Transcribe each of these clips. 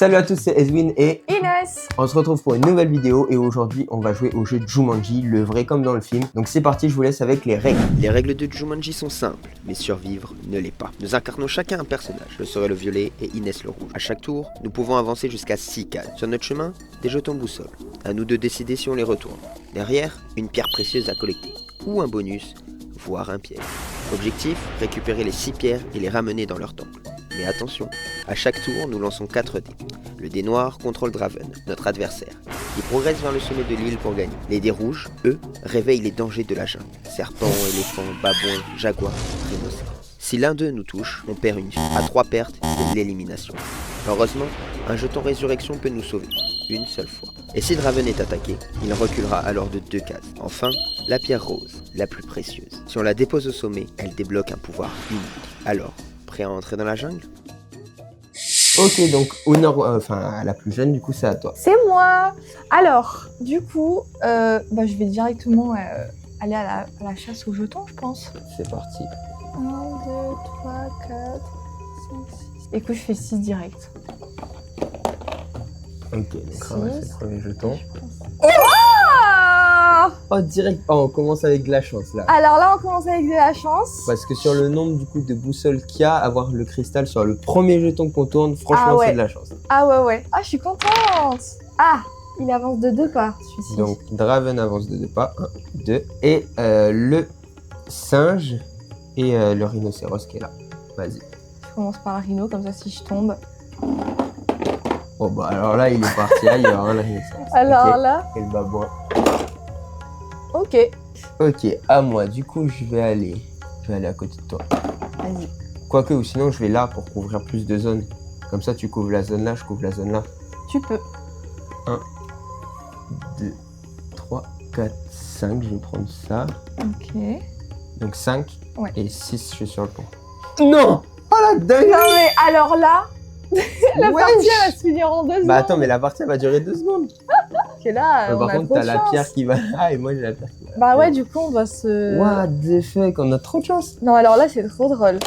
Salut à tous, c'est Ezwin et Inès. On se retrouve pour une nouvelle vidéo et aujourd'hui on va jouer au jeu Jumanji, le vrai comme dans le film. Donc c'est parti, je vous laisse avec les règles. Les règles de Jumanji sont simples, mais survivre ne l'est pas. Nous incarnons chacun un personnage, je serai le violet et Inès le rouge. À chaque tour, nous pouvons avancer jusqu'à 6 cases. Sur notre chemin, des jetons boussole. À nous de décider si on les retourne. Derrière, une pierre précieuse à collecter, ou un bonus, voire un piège. Objectif, récupérer les 6 pierres et les ramener dans leur temple. Mais attention, à chaque tour, nous lançons 4 dés. Le dé noir contrôle Draven, notre adversaire. Il progresse vers le sommet de l'île pour gagner. Les dés rouges, eux, réveillent les dangers de la jungle. Serpents, éléphants, babouins, jaguars, rhinocéros. Si l'un d'eux nous touche, on perd une vie. À 3 pertes, c'est l'élimination. Heureusement, un jeton résurrection peut nous sauver. Une seule fois. Et si Draven est attaqué, il reculera alors de 2 cases. Enfin, la pierre rose, la plus précieuse. Si on la dépose au sommet, elle débloque un pouvoir unique. Alors, prêt à entrer dans la jungle ? Ok, donc honneur, la plus jeune du coup c'est à toi. C'est moi. Alors, du coup, je vais directement aller à la chasse aux jetons, je pense. C'est parti. 1, 2, 3, 4, 5, 6. Écoute, je fais 6 direct. Ok, donc ramasse le premier jeton. Ah, Oh direct, on commence avec de la chance là. alors là, on commence avec de la chance. Parce que sur le nombre du coup de boussoles qu'il y a, avoir le cristal sur le premier jeton qu'on tourne, franchement c'est de la chance. Ah ouais. Ah, je suis contente. Ah, il avance de 2 pas, celui-ci. Donc Draven avance de 2 pas, 1, 2. Et le singe et le rhinocéros qui est là. Vas-y. Je commence par le rhino, comme ça si je tombe. Oh bah alors là il est parti ailleurs, hein, le rhinocéros. Alors Ok. là, Et le babouin. ok. Ok, à moi. Du coup, je vais aller à côté de toi. Vas-y. Quoique, ou sinon, je vais là pour couvrir plus de zones. Comme ça, tu couvres la zone là, je couvre la zone là. Tu peux. 1, 2, 3, 4, 5. Je vais prendre ça. Ok. Donc 5 Ouais. et 6, je suis sur le pont. Non! Oh la dingue! Non mais alors là, la Wesh. partie elle va se finir en 2 secondes. Bah attends, mais la partie elle va durer 2 secondes. Parce que là, on Par a contre, trop t'as de la chance. pierre qui va là et moi j'ai la pierre qui va là. Bah ouais, du coup, on doit se... What the fuck, on a trop de chance. Non, alors là, c'est trop drôle.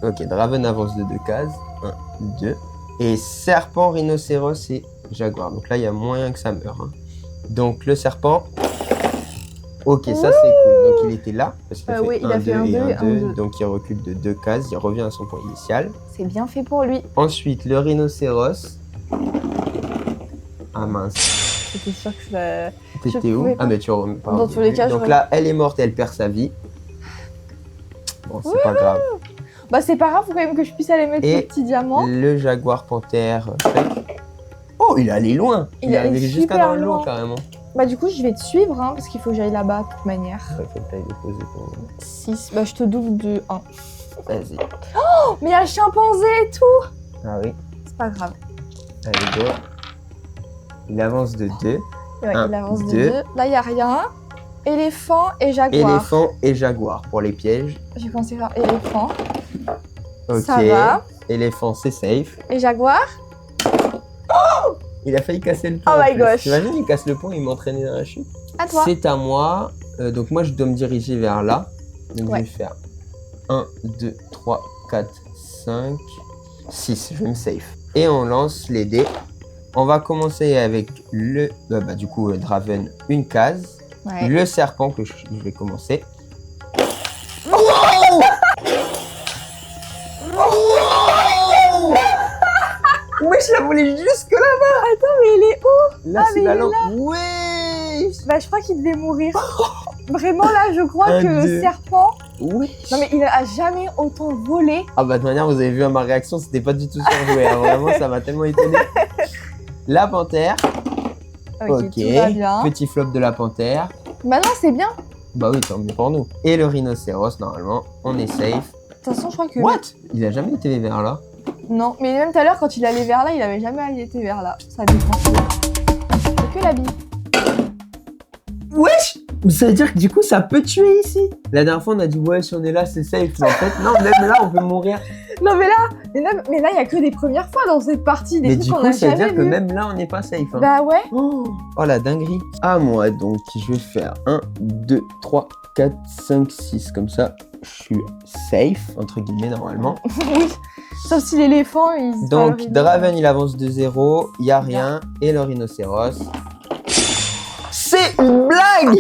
Ok, Draven avance de 2 cases. 1, 2. Et serpent, rhinocéros et jaguar. Donc là, il y a moyen que ça meure. Hein. Donc le serpent. Ok, ça c'est cool. Donc il était là. Parce qu'il a fait oui, il a fait 2 un et 2 un et un 2. 2. Donc il recule de 2 cases. Il revient à son point initial. C'est bien fait pour lui. Ensuite, le rhinocéros. Ah mince. C'était sûr que ça... T'étais où? pouvais pas. Ah mais tu remets pas. Dans tous les cas, donc je là, elle est morte et elle perd sa vie. Bon, c'est pas grave. Bah c'est pas grave, faut quand même que je puisse aller mettre Et le petit diamant. Le jaguar panthère. Oh, il est allé loin. Il est allé allé jusqu'à super dans l'eau loin. carrément. Bah du coup, je vais te suivre, hein, parce qu'il faut que j'aille là-bas, de toute manière. Ouais, faut que t'ailles déposer ton... 6, bah je te double de 1. Vas-y. Oh, mais il y a le chimpanzé et tout. Ah oui. C'est pas grave. Allez, go. Il avance de 2. Ouais, Un, il avance de 2. 2. Là, il y a rien. Éléphant et jaguar. Éléphant et jaguar pour les pièges. J'ai pensé faire éléphant. Ok. Ça va. Éléphant, c'est safe. Et jaguar? Il a failli casser le pont. Oh en my plus. gosh. T'imagines, il casse le pont, il m'entraînait dans la chute. À toi. C'est à moi. Donc moi, je dois me diriger vers là. Donc Ouais. je vais faire 1, 2, 3, 4, 5, 6. Je vais me safe. Et on lance les dés. On va commencer avec le... du coup, Draven, une case. Ouais. Le serpent que je vais commencer. Ouais, je la voulais jusque là. Attends, mais il est où? Là, Ah, c'est mais la il est lampe. là. Ouais. Bah, je crois qu'il devait mourir. Vraiment, là, je crois Un, que le deux. serpent... Ouais. Non, mais il a jamais autant volé. Ah bah de toute manière, vous avez vu à ma réaction, c'était pas du tout surjoué. Hein. Vraiment, ça m'a tellement étonné. La panthère. Ok, tout va bien. Petit flop de la panthère. Maintenant, c'est bien. Bah oui, tant mieux pour nous. Et le rhinocéros, normalement, on est safe. De toute façon, je crois que... What? Il a jamais été vers là. Non, mais même tout à l'heure, quand il allait vers là, il avait jamais été vers là. Ça dépend. C'est que la bille. Wesh! Ça veut dire que du coup, ça peut tuer ici. La dernière fois, on a dit, ouais, si on est là, c'est safe. Mais en fait, non, même là, on peut mourir. Non mais là, il y a que des premières fois dans cette partie, des Mais trucs du qu'on coup, a ça veut jamais dire que vus. même là, on n'est pas safe. Hein. Bah ouais. Oh, la dinguerie. À moi, donc, je vais faire 1, 2, 3, 4, 5, 6. Comme ça, je suis safe, entre guillemets, normalement. Oui. Sauf si l'éléphant, il se Donc, valorise. Draven, il avance de 0, il n'y a rien. Et le rhinocéros. C'est une blague!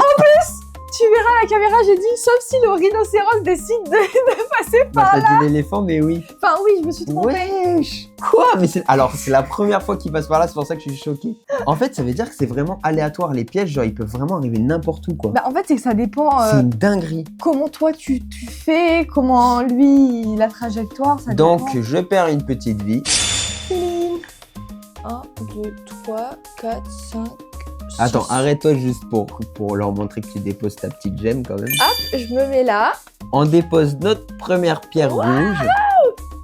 Tu verras à la caméra, j'ai dit, sauf si le rhinocéros décide de passer Bah, par t'as là. dit l'éléphant, mais oui. Enfin oui, je me suis trompée. Wesh! Quoi? Mais alors, c'est la première fois qu'il passe par là, c'est pour ça que je suis choqué. En fait, ça veut dire que c'est vraiment aléatoire. Les pièges, genre, ils peuvent vraiment arriver n'importe où, quoi. Bah en fait, c'est que ça dépend C'est une dinguerie. comment toi tu fais, comment lui, la trajectoire, ça Donc, dépend. je perds une petite vie. 1, 2, 3, 4, 5, 6. Attends, arrête-toi juste pour leur montrer que tu déposes ta petite gemme quand même. Hop, je me mets là. On dépose notre première pierre rouge.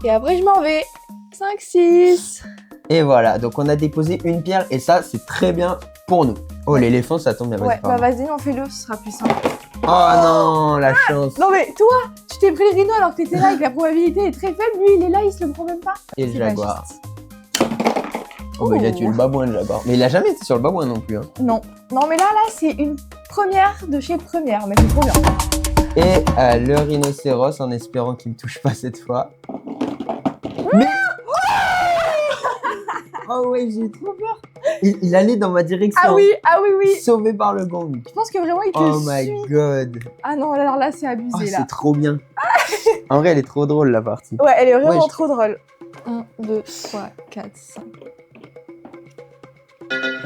Et après, je m'en vais. 5, 6. Et voilà, donc on a déposé une pierre et ça, c'est très bien pour nous. Oh, l'éléphant, ça tombe bien. Ouais, vas-y, bah pardon. vas-y, non, fais-le, ce sera plus simple. Oh non, la chance. Non mais toi, tu t'es pris le rhino alors que t'étais là et que la probabilité est très faible. Lui, il est là, il se le prend même pas. Et le C'est pas jaguar. juste. Oh, bah, il a Oh. tué le babouin, le jaguar. Mais il a jamais été sur le babouin non plus. Hein. Non. Non mais là, c'est une première de chez première, mais c'est trop bien. Et le rhinocéros, en espérant qu'il ne touche pas cette fois. Mais... Oh ouais, j'ai trop peur. Il allait dans ma direction. Ah oui, oui. Sauvé par le gong. Je pense que vraiment, il te Oh suit. my god. Ah non, alors là, c'est Oh, abusé, là. c'est trop bien. En vrai, elle est trop drôle la partie. Ouais, elle est vraiment Ouais, trop drôle. 1, 2, 3, 4, 5.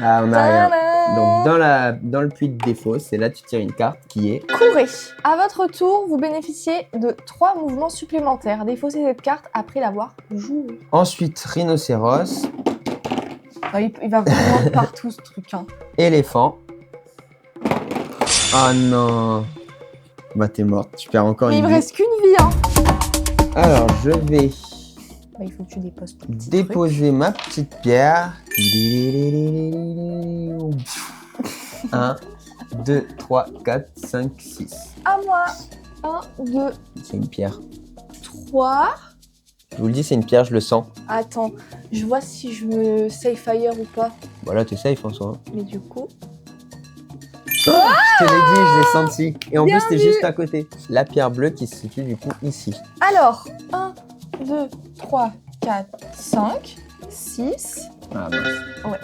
Ah, on a rien. Donc Tadam. dans le puits de défaut, c'est là tu tires une carte qui est... Courez. À votre tour, vous bénéficiez de 3 mouvements supplémentaires. Défaussez cette carte après l'avoir jouée. Ensuite, rhinocéros, Non, il va vraiment partout, ce truc. Hein. éléphant. Oh non. Bah t'es morte, tu perds encore Mais il une me vie. reste qu'une vie, hein. Alors je vais Bah, il faut que tu déposes ton petit déposer ma petite pierre. 1, 2, 3, 4, 5, 6. truc. À moi. 1, 2, C'est une pierre. 3. Je vous le dis, c'est une pierre, je le sens. Attends, je vois si je me save fire ou pas. Voilà, t'es safe François. Mais du coup... Je te l'ai dit, je l'ai senti. Et en Bien plus, t'es vu. juste à côté. La pierre bleue qui se situe du coup ici. Alors, 1, 2, 3, 4, 5, 6. Ah mince.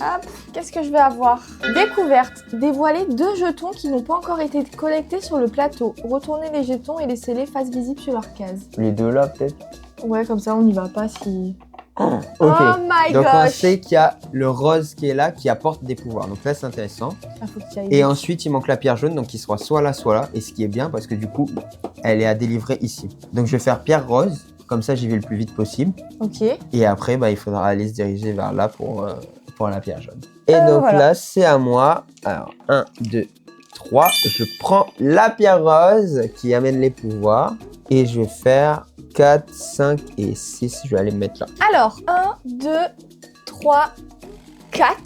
Hop, qu'est-ce que je vais avoir? Découverte. Dévoiler 2 jetons qui n'ont pas encore été collectés sur le plateau. Retournez les jetons et laissez-les face visible sur leur case. Les deux là, peut-être. Ouais, comme ça on n'y va pas si... Ok. Oh my Donc on gosh. sait qu'il y a le rose qui est là, qui apporte des pouvoirs. Donc là, c'est intéressant. Ah, faut que tu ailles Et vite. ensuite, il manque la pierre jaune, donc il sera soit là, soit là. Et ce qui est bien, parce que du coup, elle est à délivrer ici. Donc je vais faire pierre rose. Comme ça, j'y vais le plus vite possible. Ok. Et après, bah, il faudra aller se diriger vers là pour la pierre jaune. Et donc voilà. là, c'est à moi. Alors, 1, 2, 3. Je prends la pierre rose qui amène les pouvoirs. Et je vais faire 4, 5 et 6. Je vais aller me mettre là. Alors, 1, 2, 3, 4.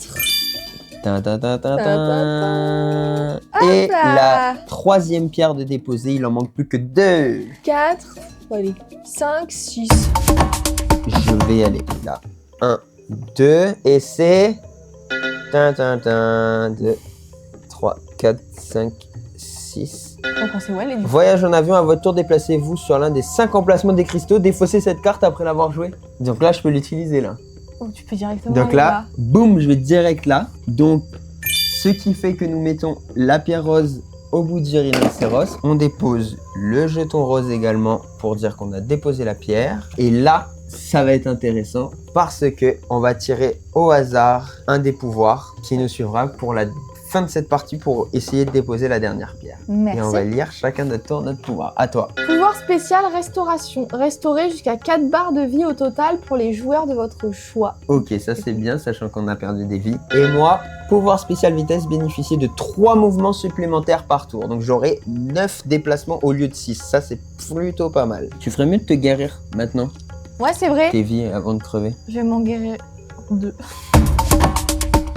Tin, tin, tin, tin, tin. Hop Et là. la troisième pierre de déposer, il en manque plus que 2. 4. Allez, 5, 6. Je vais y aller là. 1, 2, et c'est... 2, 3, 4, 5, 6. Donc on sait où elle est. du coup. Voyage en avion, à votre tour, déplacez-vous sur l'un des 5 emplacements des cristaux. Défaussez cette carte après l'avoir jouée. Donc là, je peux l'utiliser là. Oh, tu peux directement Donc aller là, boum, je vais direct là. Donc, ce qui fait que nous mettons la pierre rose au bout du rhinocéros. On dépose le jeton rose également pour dire qu'on a déposé la pierre. Et là, ça va être intéressant parce que on va tirer au hasard un des pouvoirs qui nous suivra pour la fin de cette partie pour essayer de déposer la dernière pierre. Merci. Et on va lire chacun notre tour notre pouvoir. À toi. Pouvoir spécial restauration. Restaurer jusqu'à 4 barres de vie au total pour les joueurs de votre choix. Ok, ça c'est bien, sachant qu'on a perdu des vies. Et moi, pouvoir spécial vitesse, bénéficier de 3 mouvements supplémentaires par tour. Donc j'aurai 9 déplacements au lieu de 6. Ça c'est plutôt pas mal. Tu ferais mieux de te guérir maintenant, Ouais, c'est vrai. tes vies avant de crever. Je vais m'en guérir 2.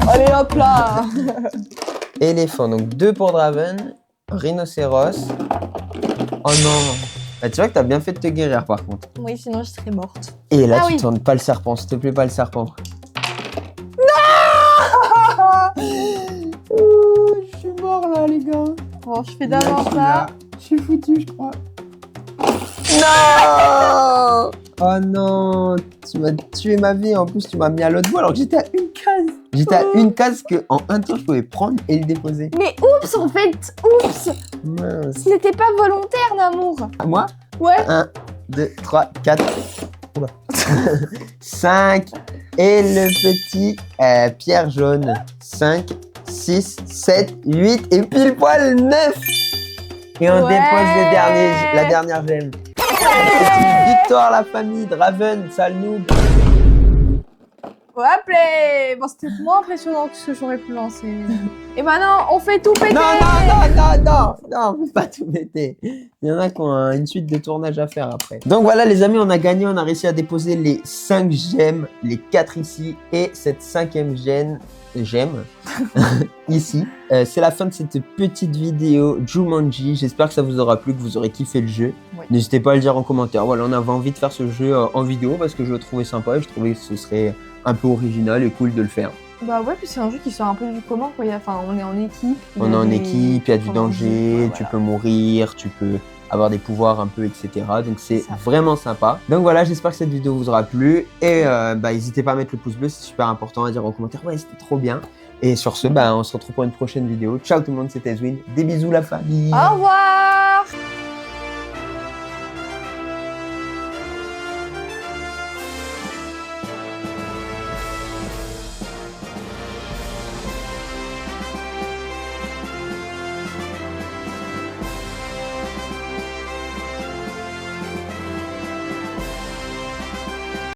Allez hop là. Éléphant, donc 2 pour Draven. Rhinocéros. Oh non. Bah, tu vois que t'as bien fait de te guérir par contre. Oui, sinon je serais morte. Et là, Ah tu oui. tournes pas le serpent, s'il te plaît, pas le serpent. Je suis mort là, les gars. Bon, je fais d'abord ça. Je suis foutu, je crois. Non. Oh non, tu m'as tué ma vie. En plus, tu m'as mis à l'autre bout alors que j'étais à une case. J'étais à une case que en un tour, je pouvais prendre et le déposer. Mais oups, en fait, oups. Mince. Ce n'était pas volontaire, Namour. À moi? Ouais. 1, 2, 3, 4. 5. Et le petit pierre jaune. 5, 6, 7, 8 et pile poil 9. Et on Ouais. dépose la dernière gemme. C'est une victoire, la famille Draven, sale noob. Hop là. Bon, c'était moins impressionnant que ce que j'aurais pu lancer. Et maintenant, on fait tout péter. Non, on peut pas tout péter. Il y en a qui ont une suite de tournages à faire après. Donc voilà les amis, on a gagné, on a réussi à déposer les 5 gemmes, les 4 ici et cette 5e gemme ici. C'est la fin de cette petite vidéo Jumanji. J'espère que ça vous aura plu, que vous aurez kiffé le jeu. Oui. N'hésitez pas à le dire en commentaire. Voilà, on avait envie de faire ce jeu en vidéo parce que je le trouvais sympa et je trouvais que ce serait un peu original et cool de le faire. Bah ouais, puis c'est un jeu qui sort un peu du commun, quoi. Enfin, on est en équipe. On est en équipe, il y a du danger, tu voilà. peux mourir, tu peux avoir des pouvoirs un peu, etc. Donc c'est Ça. vraiment sympa. Donc voilà, j'espère que cette vidéo vous aura plu. Et n'hésitez pas à mettre le pouce bleu, c'est super important à dire en commentaire. Ouais, c'était trop bien. Et sur ce, on se retrouve pour une prochaine vidéo. Ciao tout le monde, c'était Ezwin. Des bisous la famille. Au revoir.